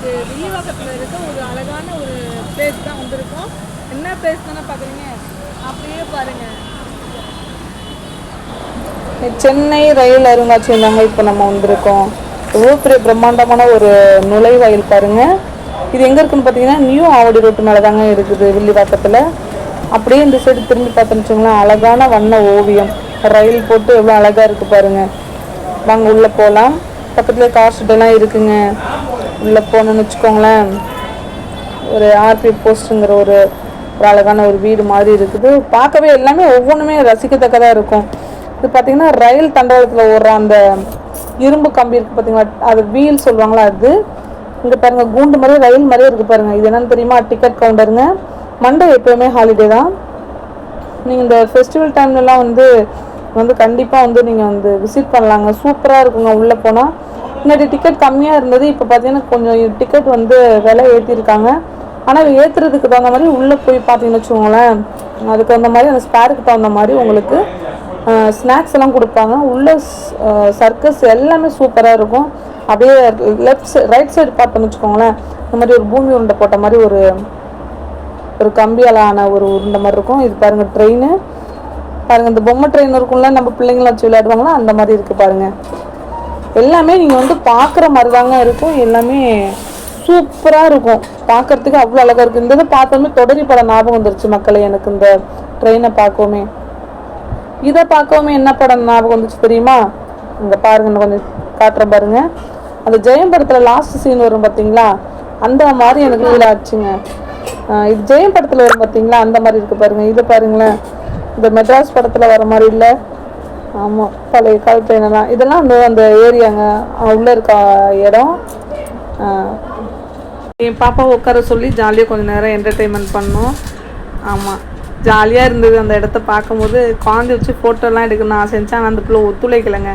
நமக்கு வில்லிவாக்கத்தில் இருக்க ஒரு அழகான ஒரு பிளேஸ் தான் வந்திருக்கோம். என்ன பிளேஸ் தானே பார்க்குறீங்க, அப்படியே பாருங்கள். சென்னை ரயில் அருங்காட்சியகம் தாங்க இப்போ நம்ம வந்திருக்கோம். எவ்வளோ பெரிய பிரம்மாண்டமான ஒரு நுழைவாயில் பாருங்கள். இது எங்கே இருக்குன்னு பார்த்தீங்கன்னா நியூ ஆவடி ரோட்டு மேலே தாங்க இருக்குது, வில்லிவாக்கத்தில். அப்படியே இந்த சைடு திரும்பி பார்த்தோன்னு வச்சுக்கோங்களேன், அழகான வண்ண ஓவியம் ரயில் போட்டு எவ்வளோ அழகாக இருக்குது பாருங்கள். வாங்க உள்ளே போகலாம். பக்கத்தில் கார் ஷெட்டெல்லாம் இருக்குங்க. உள்ளே போகணுன்னு வச்சுக்கோங்களேன், ஒரு ஆர்பி போஸ்ட்டுங்கிற ஒரு அழகான ஒரு வீடு மாதிரி இருக்குது. பார்க்கவே எல்லாமே ஒவ்வொன்றுமே ரசிக்கத்தக்கதாக இருக்கும். இது பார்த்திங்கன்னா ரயில் தண்டவாளத்தில் ஓடுற அந்த இரும்பு கம்பி இருக்குது பார்த்தீங்களா, அது வீல் சொல்லுவாங்களா அது. இங்கே பாருங்கள் கூண்டு மாதிரி ரயில் மாதிரியே இருக்குது பாருங்கள். இது என்னென்னு தெரியுமா, டிக்கெட் கவுண்டருங்க. மண்டே எப்போயுமே ஹாலிடே தான். நீங்கள் இந்த ஃபெஸ்டிவல் டைம்லலாம் வந்து கண்டிப்பாக நீங்கள் விசிட் பண்ணலாங்க. சூப்பராக இருக்குங்க. உள்ளே போனால் முன்னாடி டிக்கெட் கம்மியாக இருந்தது, இப்போ பார்த்தீங்கன்னா கொஞ்சம் டிக்கெட் விலை ஏற்றிருக்காங்க. ஆனால் ஏற்றுறதுக்கு தகுந்த மாதிரி உள்ளே போய் பார்த்தீங்கன்னு வச்சுக்கோங்களேன், அதுக்கு தகுந்த மாதிரி அந்த ஸ்பேருக்கு தகுந்த மாதிரி உங்களுக்கு ஸ்நாக்ஸ் எல்லாம் கொடுப்பாங்க. உள்ள சர்க்கஸ் எல்லாமே சூப்பராக இருக்கும். அப்படியே ரைட் சைடு பார்த்தோன்னு வச்சுக்கோங்களேன், இந்த மாதிரி ஒரு பூமி உருண்டை போட்ட மாதிரி ஒரு கம்பியாலான ஒரு உருண்டை மாதிரி இருக்கும். இது பாருங்கள் ட்ரெயின் பாருங்கள், இந்த பொம்மை ட்ரெயின் இருக்கும்ல, நம்ம பிள்ளைங்களாம் வச்சு விளையாடுவாங்களா அந்த மாதிரி இருக்குது பாருங்கள். எல்லாமே நீங்கள் பார்க்குற மாதிரி தாங்க இருக்கும். எல்லாமே சூப்பராக இருக்கும், பார்க்குறதுக்கு அவ்வளோ அழகாக இருக்குது. இந்த இதை பார்த்தோமே தொடரி படம் ஞாபகம் வந்துருச்சு மக்களே. எனக்கு இந்த ட்ரெயினை பார்க்கவுமே இதை பார்க்கவுமே என்ன படம் ஞாபகம் வந்துச்சு தெரியுமா? இங்கே பாருங்க, இன்னும் கொஞ்சம் காட்டுறேன் பாருங்க. அந்த ஜெயம் படத்தில் லாஸ்ட் சீன் வரும் பார்த்தீங்களா, அந்த மாதிரி எனக்கு ஃபீல் ஆச்சுங்க. இது ஜெயம் படத்தில் வரும் பார்த்தீங்களா, அந்த மாதிரி இருக்குது பாருங்கள். இதை பாருங்களேன், இந்த மெட்ராஸ் படத்தில் வர மாதிரி இல்லை. ஆமாம், பழைய கால ட்ரெயினெல்லாம் இதெல்லாம் அந்த ஏரியாங்க உள்ளே இருக்க இடம். என் பாப்பாவை உட்கார சொல்லி ஜாலியாக கொஞ்சம் நேரம் என்டர்டெயின்மெண்ட் பண்ணோம். ஆமாம், ஜாலியாக இருந்தது. அந்த இடத்த பார்க்கும்போது குழந்தை வச்சு ஃபோட்டோலாம் எடுக்கணும் நான் செஞ்சேன். அந்த பிள்ளை ஒத்துழைக்கலைங்க.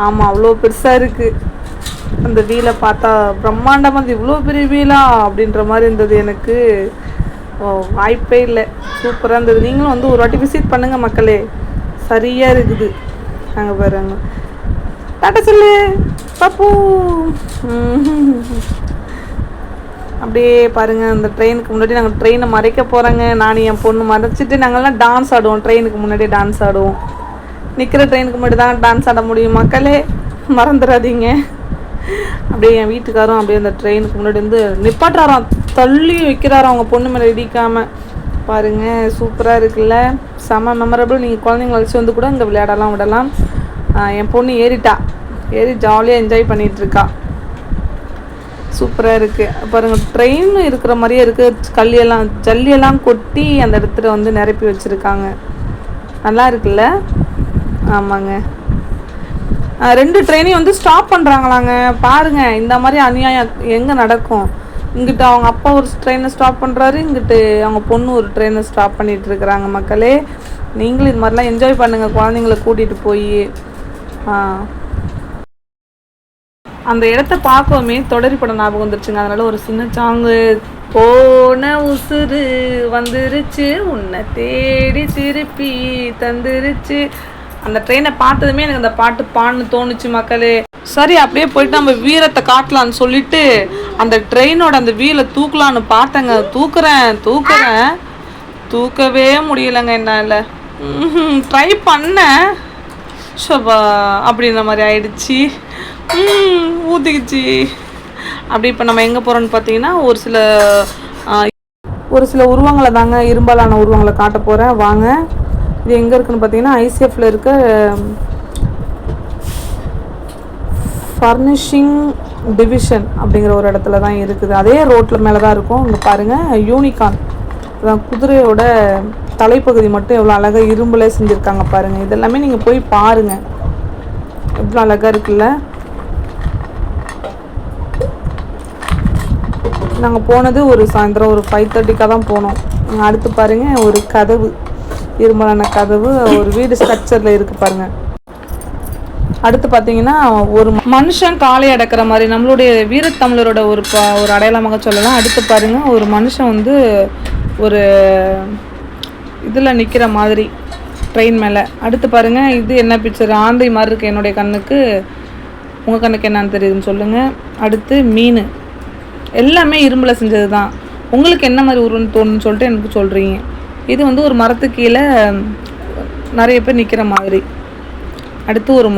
ஆமாம், அவ்வளோ பெருசாக இருக்குது. அந்த வீலை பார்த்தா பிரம்மாண்டமாக இவ்வளோ பெரிய வீலா அப்படின்ற மாதிரி இருந்தது. எனக்கு வாய்ப்பே இல்லை, சூப்பராக இருந்தது. நீங்களும் ஒரு வாட்டி விசிட் பண்ணுங்கள் மக்களே, சரியாக இருக்குது. நாங்கள் பாருங்க, டாட்டா சொல்லு பாப்பு. அப்படியே பாருங்கள், அந்த ட்ரெயினுக்கு முன்னாடி நாங்கள் ட்ரெயினை மறைக்க போகிறோங்க. நான் என் பொண்ணு மறைச்சிட்டு நாங்கள்லாம் டான்ஸ் ஆடுவோம். ட்ரெயினுக்கு முன்னாடியே டான்ஸ் ஆடுவோம். நிற்கிற ட்ரெயினுக்கு முன்னாடி தான் டான்ஸ் ஆட முடியும் மக்களே, மறந்துடாதீங்க. அப்படியே என் வீட்டுக்காரும் அப்படியே அந்த ட்ரெயினுக்கு முன்னாடி நிப்பாட்டுறாராம், தள்ளி வைக்கிறாராம் அவங்க பொண்ணு மேலே இடிக்காமல். பாருங்கள், சூப்பராக இருக்குல்ல, செம மெமரபிள். நீங்கள் குழந்தைங்கள வச்சு கூட இங்கே விளையாடலாம் விடலாம். என் பொண்ணு ஏறி ஜாலியாக என்ஜாய் பண்ணிகிட்ருக்கா. சூப்பராக இருக்குது பாருங்கள். ட்ரெயின் இருக்கிற மாதிரியே இருக்குது. ஜல்லியெல்லாம் கொட்டி அந்த இடத்துல நிரப்பி வச்சுருக்காங்க. நல்லா இருக்குல்ல? ஆமாங்க, 2 ட்ரெயினையும் ஸ்டாப் பண்ணுறாங்களாங்க. பாருங்கள், இந்த மாதிரி அநியாயம் எங்கே நடக்கும்? இங்கிட்ட அவங்க அப்பா ஒரு ட்ரெயினை ஸ்டாப் பண்ணுறாரு, இங்கிட்டு அவங்க பொண்ணு ஒரு ட்ரெயினை ஸ்டாப் பண்ணிகிட்டு இருக்கிறாங்க. மக்களே, நீங்களும் இது மாதிரிலாம் என்ஜாய் பண்ணுங்கள் குழந்தைங்கள கூட்டிகிட்டு போய். அந்த இடத்த பார்க்கவுமே தொடரி படம் ஞாபகம் வந்துருச்சுங்க. அதனால் ஒரு சின்ன சாங்கு, போன உசுறு வந்துருச்சு உன்னை தேடி திருப்பி தந்துருச்சு. அந்த ட்ரெயினை பார்த்ததுமே எனக்கு அந்த பாட்டு பான்னு தோணுச்சு மக்களே. சரி, அப்படியே போயிட்டு நம்ம வீரத்தை காட்டலான்னு சொல்லிட்டு அந்த ட்ரெயினோட அந்த வீலை தூக்கலான்னு பார்த்தேங்க. தூக்கவே முடியலைங்க என்னால். ட்ரை பண்ணேன், ஷோபா அப்படின்ற மாதிரி ஆயிடுச்சு. ஊற்றிக்கிச்சு. அப்படி இப்போ நம்ம எங்கே போகிறோன்னு பார்த்தீங்கன்னா, ஒரு சில உருவங்களை தாங்க, இரும்பாலான உருவங்களை காட்ட போகிறேன். வாங்க, இது எங்கே இருக்குதுன்னு பார்த்தீங்கன்னா ஐசிஎஃப்ல இருக்க ஃபர்னிஷிங் டிவிஷன் அப்படிங்கிற ஒரு இடத்துல தான் இருக்குது. அதே ரோட்டில் மேலே தான் இருக்கும். இங்கே பாருங்கள், யூனிகார்ன் அதான் குதிரையோட தலைப்பகுதி மட்டும் எவ்வளோ அழகாக இரும்புலே செஞ்சுருக்காங்க பாருங்கள். இதெல்லாமே நீங்கள் போய் பாருங்கள், எவ்வளோ அழகாக இருக்குல்ல. நாங்கள் போனது ஒரு சாயந்தரம் ஒரு 5:30க்காக தான் போனோம். அடுத்து பாருங்கள், ஒரு கதவு, இரும்பலான கதவு, ஒரு வீடு ஸ்ட்ரக்சரில் இருக்குது பாருங்கள். அடுத்து பார்த்தீங்கன்னா ஒரு மனுஷன் காலை அடக்கிற மாதிரி நம்மளுடைய வீரத்தமிழரோட ஒரு அடையாளமாக சொல்லலாம். அடுத்து பாருங்கள், ஒரு மனுஷன் ஒரு இதில் நிற்கிற மாதிரி ட்ரெயின் மேலே. அடுத்து பாருங்கள், இது என்ன பிக்சர், ஆந்தை மாதிரி இருக்குது என்னுடைய கண்ணுக்கு. உங்கள் கண்ணுக்கு என்னன்னு தெரியுதுன்னு சொல்லுங்கள். அடுத்து மீன், எல்லாமே இரும்பில் செஞ்சது தான். உங்களுக்கு என்ன மாதிரி உருவம்னு தோணுன்னு சொல்லிட்டு எனக்கு சொல்கிறீங்க. இது வந்து ஒரு மரத்துக்கு கீழே நிறைய பேர் நிற்கிற மாதிரி. அடுத்து ஒரு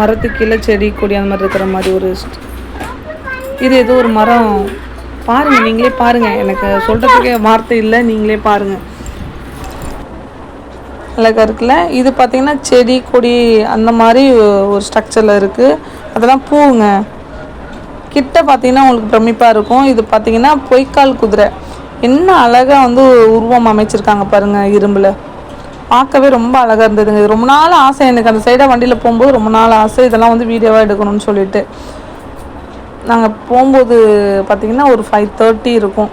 மரத்துக்கு கீழே செடி கொடி அந்த மாதிரி இருக்கிற மாதிரி ஒரு இது ஏதோ ஒரு மரம். பாருங்கள், நீங்களே பாருங்கள், எனக்கு சொல்கிறதுக்கே வார்த்தை இல்லை, நீங்களே பாருங்கள். அழகாக இருக்குல்ல. இது பார்த்திங்கன்னா செடி கொடி அந்த மாதிரி ஒரு ஸ்ட்ரக்சரில் இருக்குது. அதெல்லாம் பூவுங்க. கிட்ட பார்த்திங்கன்னா உங்களுக்கு பிரமிப்பாக இருக்கும். இது பார்த்திங்கன்னா பொய்க்கால் குதிரை. என்ன அழகாக வந்து உருவம் அமைச்சிருக்காங்க பாருங்கள் இரும்பில். பார்க்கவே ரொம்ப அழகாக இருந்ததுங்க. இது ரொம்ப நாள் ஆசை எனக்கு. அந்த சைடாக வண்டியில் போகும்போது ரொம்ப நாள் ஆசை இதெல்லாம் வந்து வீடியோவாக எடுக்கணும்னு சொல்லிட்டு. நாங்கள் போகும்போது பார்த்திங்கன்னா ஒரு 5:30 இருக்கும்.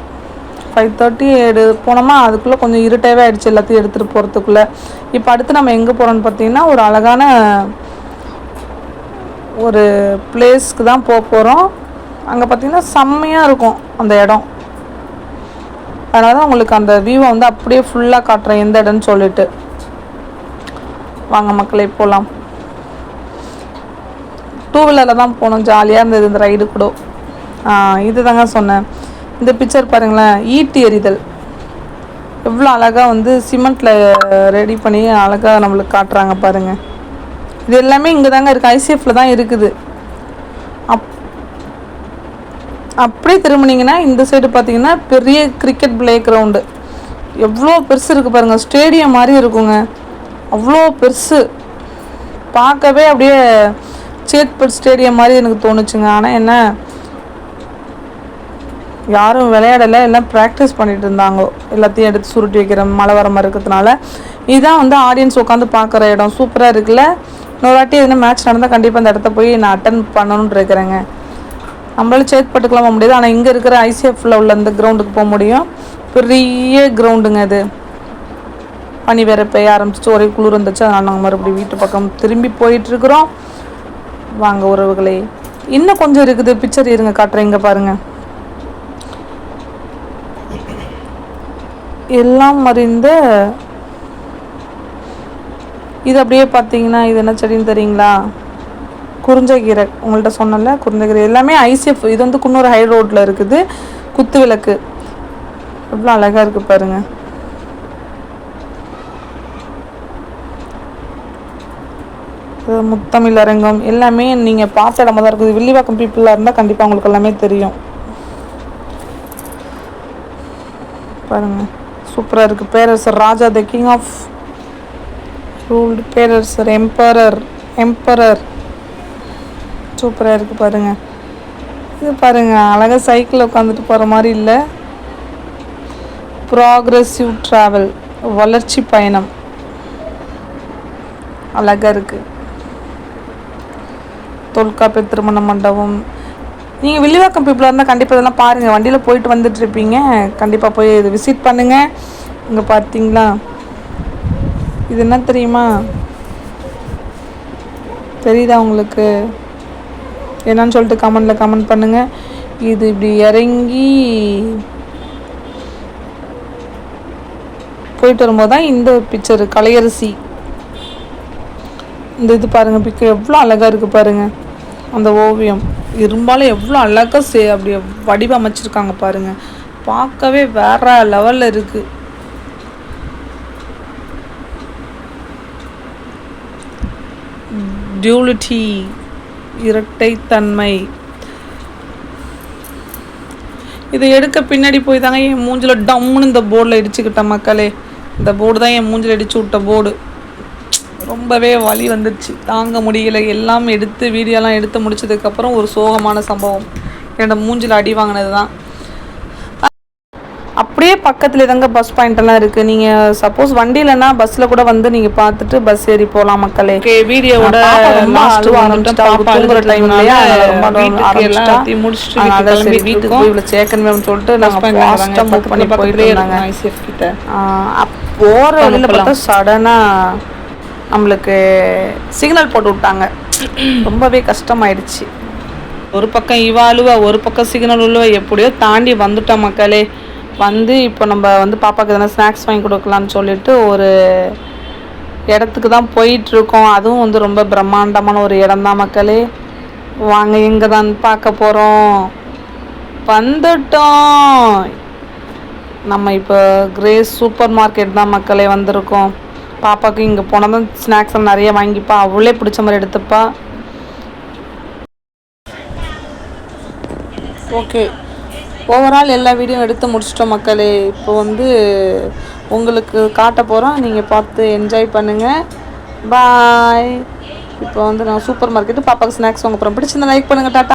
5:30 போனோமா. அதுக்குள்ளே கொஞ்சம் இருட்டாகவே ஆகிடுச்சு எல்லாத்தையும் எடுத்துகிட்டு போகிறதுக்குள்ளே. இப்போ அடுத்து நம்ம எங்கே போகிறோன்னு பார்த்திங்கன்னா ஒரு அழகான ஒரு பிளேஸ்க்கு தான் போக போகிறோம். அங்கே பார்த்திங்கன்னா செம்மையாக இருக்கும் அந்த இடம். அதனால தான் உங்களுக்கு அந்த வியூவை வந்து அப்படியே ஃபுல்லாக காட்டுறேன் எந்த இடம்னு சொல்லிட்டு. வாங்க மக்களே போகலாம். 2 வீலரில் தான் போனோம். ஜாலியாக இருந்தது இந்த ரைடு கூட. இது தாங்க சொன்னேன். இந்த பிக்சர் பாருங்களேன், ஈட்டி எறிதல் எவ்வளோ அழகாக வந்து சிமெண்ட்டில் ரெடி பண்ணி அழகாக நம்மளுக்கு காட்டுறாங்க பாருங்கள். இது எல்லாமே இங்கே தாங்க இருக்குது, ஐசிஎஃப்பில் தான் இருக்குது. அப்படியே திரும்பினீங்கன்னா இந்த சைடு பார்த்தீங்கன்னா பெரிய கிரிக்கெட் பிளே கிரவுண்டு எவ்வளோ பெருசு இருக்குது பாருங்கள். ஸ்டேடியம் மாதிரி இருக்குங்க, அவ்வளோ பெருசு. பார்க்கவே அப்படியே சேத்பட் ஸ்டேடியம் மாதிரி எனக்கு தோணுச்சுங்க. ஆனால் என்ன, யாரும் விளையாடலை, எல்லாம் ப்ராக்டிஸ் பண்ணிகிட்டு இருந்தாங்க. எல்லாத்தையும் எடுத்து சுருட்டி வைக்கிற மழை வர மாதிரி இருக்கிறதுனால. இதுதான் வந்து ஆடியன்ஸ் உட்காந்து பார்க்குற இடம். சூப்பராக இருக்குல்ல. இன்னொரு வாட்டி எதுனா மேட்ச் நடந்தால் கண்டிப்பாக அந்த இடத்த போய் நான் அட்டன் பண்ணணுன்னு இருக்கிறேங்க. நம்மளால சேத்பட்டுக்கெலாம் போக முடியாது, ஆனால் இங்கே இருக்கிற ஐசிஎஃப்பில் உள்ள இந்த கிரவுண்டுக்கு போக முடியும். பெரிய கிரவுண்டுங்க அது. பனி வேற பெய்ய ஆரம்பிச்சிச்சு, ஒரே குளிர் இருந்துச்சு. அதனால் நாங்கள் மறுபடியும் வீட்டு பக்கம் திரும்பி போயிட்டுருக்குறோம். வாங்க உறவுகளே, இன்னும் கொஞ்சம் இருக்குது. பிக்சர் இருங்க காட்டுறேன். இங்கே பாருங்கள், எல்லாம் மறிந்த இது அப்படியே பார்த்தீங்கன்னா இது என்ன செடின்னு தெரியுங்களா? குறிஞ்சக்கீரை. உங்கள்கிட்ட சொன்னல குறிஞ்சக்கீரை. எல்லாமே ஐசிஎஃப். இது வந்து குன்னூர் ஹை ரோட்டில் இருக்குது. குத்து விளக்கு எவ்வளோ அழகாக இருக்குது பாருங்கள். முத்தமிழ் அரங்கம் எல்லாமே நீங்கள் பார்த்த இடமா தான் இருக்குது. வில்லிவாக்கம் பீப்புளாக இருந்தால் கண்டிப்பாக உங்களுக்கு எல்லாமே தெரியும். பாருங்கள், சூப்பராக இருக்குது. பேரரசர் ராஜா, த கிங் ஆஃப் ரூல்டு, பேரரசர், எம்பரர் சூப்பராக இருக்குது பாருங்கள். இது பாருங்கள், அழகாக சைக்கிளில் உட்காந்துட்டு போகிற மாதிரி இல்லை. ப்ராக்ரெசிவ் ட்ராவல், வளர்ச்சி பயணம், அழகாக இருக்குது. தொல்காப்பிய திருமண மண்டபம். நீங்கள் வில்லிவாக்கம் பீப்புளாக இருந்தால் கண்டிப்பாக இதெல்லாம் பாருங்கள். வண்டியில் போயிட்டு வந்துட்டுருப்பீங்க, கண்டிப்பாக போய் இது விசிட் பண்ணுங்கள். இங்கே பார்த்தீங்களா, இது என்ன தெரியுமா? தெரியுதா உங்களுக்கு? என்னன்னு சொல்லிட்டு கமெண்ட் பண்ணுங்கள். இது இப்படி இறங்கி போயிட்டு வரும்போது தான் இந்த பிக்சரு கலையரசி. இந்த இது பாருங்கள், பிக்கு எவ்வளோ அழகாக இருக்குது பாருங்கள். அந்த ஓவியம் இரும்பால் எவ்வளோ அழகாக அப்படி வடிவமைச்சிருக்காங்க பாருங்கள். பார்க்கவே வேற லெவலில் இருக்குது. டியூலிட்டி, இரட்டைத்தன்மை. இதை எடுக்க பின்னாடி போய் தாங்க என் மூஞ்சில் டம்முன்னு இந்த போர்டில் இடிச்சுக்கிட்டேன் மக்களே. இந்த போர்டு தான் என் மூஞ்சில் இடிச்சு விட்ட போர்டு. ரொம்பவே வலி வந்துடுச்சு, தாங்க முடியலை. எல்லாம் எடுத்து வீடியோலாம் எடுத்து முடிச்சதுக்கப்புறம் ஒரு சோகமான சம்பவம். என்னோட மூஞ்சில் அடி வாங்கினது தான். அப்படியே பக்கத்துல தாங்க பஸ் பாயிண்ட் எல்லாம் இருக்குது. நீங்கள் சப்போஸ் வண்டியிலன்னா பஸ்ஸில் கூட வந்து நீங்கள் பார்த்துட்டு பஸ் ஏறி போகலாம் மக்களே. வீடியோட தூங்குற டைம் இல்லையா, வீட்டுக்கு போய் இவ்வளோ சேர்க்கணுமே சொல்லிட்டு நாங்கள் புக் பண்ணி போயிட்டு இருந்தாங்க ஐசிஎஃப் கிட்ட. போகிற வழியில் பார்த்தா சடனாக நம்மளுக்கு சிக்னல் போட்டு விட்டாங்க. ரொம்பவே கஷ்டமாயிடுச்சு. ஒரு பக்கம் இவ அழுவ, ஒரு பக்கம் சிக்னல் உழுவ. எப்படியோ தாண்டி வந்துட்டோம் மக்களே. வந்து இப்போ நம்ம வந்து பாப்பாவுக்கு எதனா ஸ்நாக்ஸ் வாங்கி கொடுக்கலான்னு சொல்லிட்டு ஒரு இடத்துக்கு தான் போயிட்டுருக்கோம். அதுவும் வந்து ரொம்ப பிரம்மாண்டமான ஒரு இடம் தான் மக்களே. வாங்க எங்கே தான் பார்க்க போகிறோம். வந்துட்டோம். நம்ம இப்போ கிரேஸ் சூப்பர் மார்க்கெட் தான் மக்களே வந்திருக்கோம். பாப்பாவுக்கு இங்கே போனால் தான் ஸ்நாக்ஸ் எல்லாம் நிறைய வாங்கிப்பா, அவளே பிடிச்ச மாதிரி எடுத்துப்பா. ஓகே, ஓவரால் எல்லா வீடியோ எடுத்து முடிச்சிட்டோம் மக்களே. இப்போ வந்து உங்களுக்கு காட்ட போகிறோம், நீங்கள் பார்த்து என்ஜாய் பண்ணுங்கள். பாய். இப்போ வந்து நான் சூப்பர் மார்க்கெட்டு பாப்பாவுக்கு ஸ்நாக்ஸ் வாங்க போகிறோம். பிடிச்சிருந்தா லைக் பண்ணுங்கள். டாட்டா.